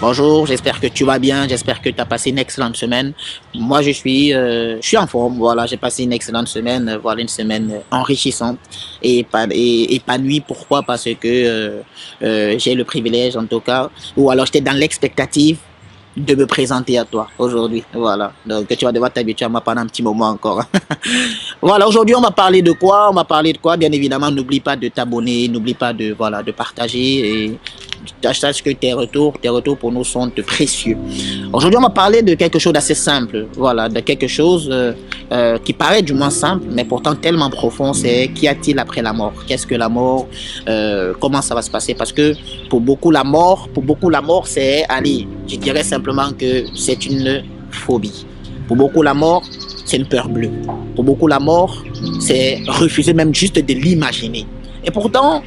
Bonjour, j'espère que tu vas bien, j'espère que tu as passé une excellente semaine. Moi, je suis en forme, voilà, j'ai passé une excellente semaine, voilà, une semaine enrichissante et épanouie. Pourquoi? Parce que j'ai le privilège, en tout cas, ou alors j'étais dans l'expectative de me présenter à toi aujourd'hui, voilà. Donc, tu vas devoir t'habituer à moi pendant un petit moment encore. Voilà, aujourd'hui, on va parler de quoi? On va parler de quoi? Bien évidemment, n'oublie pas de t'abonner, n'oublie pas de, voilà, de partager et sache que tes retours pour nous sont précieux. Aujourd'hui, on va parler de quelque chose d'assez simple, voilà, de quelque chose qui paraît du moins simple, mais pourtant tellement profond, c'est qu'y a-t-il après la mort? Qu'est-ce que la mort? Comment ça va se passer? Parce que pour beaucoup, la mort, c'est, allez, je dirais simplement que c'est une phobie. Pour beaucoup, la mort, c'est une peur bleue. Pour beaucoup, la mort, c'est refuser même juste de l'imaginer. Et pourtant,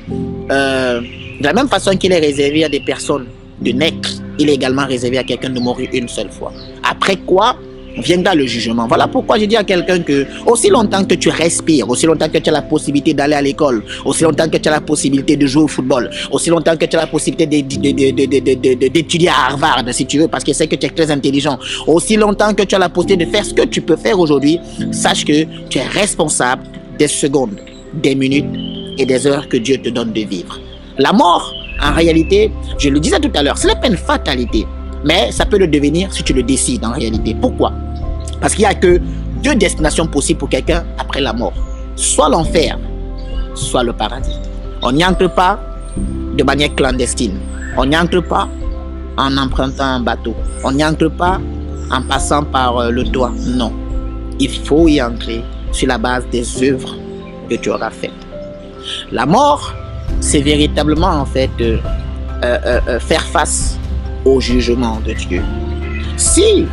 de la même façon qu'il est réservé à des personnes de naître, il est également réservé à quelqu'un de mourir une seule fois. Après quoi viendra le jugement. Voilà pourquoi j'ai dit à quelqu'un que aussi longtemps que tu respires, aussi longtemps que tu as la possibilité d'aller à l'école, aussi longtemps que tu as la possibilité de jouer au football, aussi longtemps que tu as la possibilité d'étudier à Harvard, si tu veux, parce que c'est que tu es très intelligent, aussi longtemps que tu as la possibilité de faire ce que tu peux faire aujourd'hui, sache que tu es responsable des secondes, des minutes et des heures que Dieu te donne de vivre. La mort, en réalité, je le disais tout à l'heure, ce n'est pas une fatalité, mais ça peut le devenir si tu le décides en réalité. Pourquoi? Parce qu'il n'y a que deux destinations possibles pour quelqu'un après la mort. Soit l'enfer, soit le paradis. On n'y entre pas de manière clandestine. On n'y entre pas en empruntant un bateau. On n'y entre pas en passant par le toit. Non. Il faut y entrer sur la base des œuvres que tu auras faites. La mort, c'est véritablement en fait faire face au jugement de Dieu. Si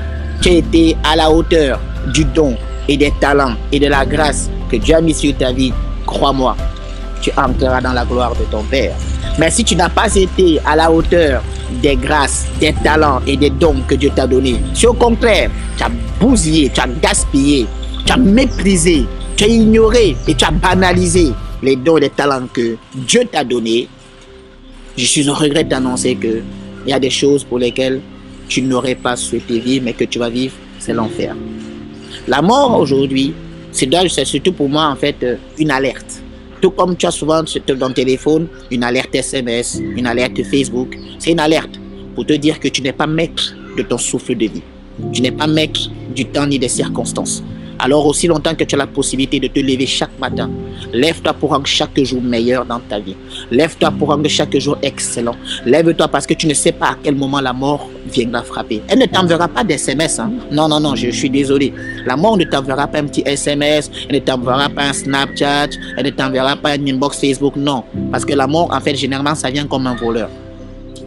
tu as été à la hauteur du don et des talents et de la grâce que Dieu a mis sur ta vie, crois-moi, tu entreras dans la gloire de ton Père. Mais si tu n'as pas été à la hauteur des grâces, des talents et des dons que Dieu t'a donnés, si au contraire, tu as bousillé, tu as gaspillé, tu as méprisé, tu as ignoré et tu as banalisé les dons et les talents que Dieu t'a donnés, je suis au regret d'annoncer qu'il y a des choses pour lesquelles tu n'aurais pas souhaité vivre, mais que tu vas vivre, c'est l'enfer. La mort aujourd'hui, c'est surtout pour moi en fait une alerte. Tout comme tu as souvent dans ton téléphone une alerte SMS, une alerte Facebook, c'est une alerte pour te dire que tu n'es pas maître de ton souffle de vie. Tu n'es pas maître du temps ni des circonstances. Alors aussi longtemps que tu as la possibilité de te lever chaque matin, lève-toi pour rendre chaque jour meilleur dans ta vie. Lève-toi pour rendre chaque jour excellent. Lève-toi parce que tu ne sais pas à quel moment la mort viendra frapper. Elle ne t'enverra pas d'SMS. Hein? Non, non, non, je suis désolé. La mort ne t'enverra pas un petit SMS, elle ne t'enverra pas un Snapchat, elle ne t'enverra pas un inbox Facebook. Non, parce que la mort, en fait, généralement, ça vient comme un voleur.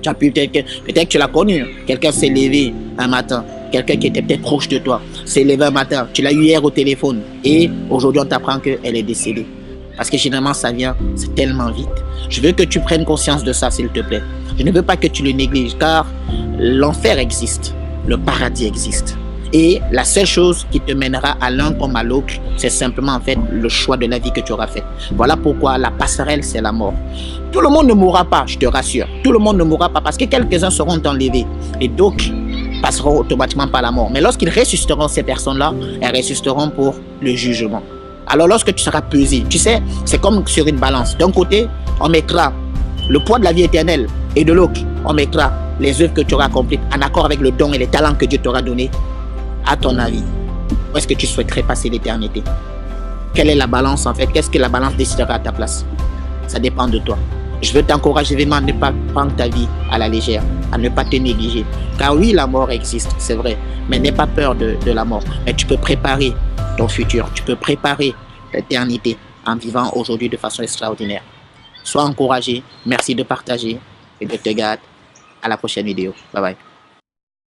Tu as peut-être que tu l'as connu. Quelqu'un s'est levé un matin. Quelqu'un qui était peut-être proche de toi s'est levé un matin. Tu l'as eu hier au téléphone. Et aujourd'hui, on t'apprend qu'elle est décédée. Parce que généralement, ça vient, c'est tellement vite. Je veux que tu prennes conscience de ça, s'il te plaît. Je ne veux pas que tu le négliges, car l'enfer existe. Le paradis existe. Et la seule chose qui te mènera à l'un comme à l'autre, c'est simplement en fait le choix de la vie que tu auras fait. Voilà pourquoi la passerelle, c'est la mort. Tout le monde ne mourra pas, je te rassure. Tout le monde ne mourra pas parce que quelques-uns seront enlevés et d'autres passeront automatiquement par la mort. Mais lorsqu'ils ressusciteront, ces personnes-là, elles ressusciteront pour le jugement. Alors lorsque tu seras pesé, tu sais, c'est comme sur une balance. D'un côté, on mettra le poids de la vie éternelle et de l'autre, on mettra les œuvres que tu auras accomplies en accord avec le don et les talents que Dieu t'aura donnés. À ton avis, où est-ce que tu souhaiterais passer l'éternité? Quelle est la balance en fait? Qu'est-ce que la balance décidera à ta place? Ça dépend de toi. Je veux t'encourager vraiment à ne pas prendre ta vie à la légère, à ne pas te négliger. Car oui, la mort existe, c'est vrai, mais n'aie pas peur de la mort. Mais tu peux préparer ton futur, tu peux préparer l'éternité en vivant aujourd'hui de façon extraordinaire. Sois encouragé, merci de partager et de te garder. À la prochaine vidéo. Bye bye.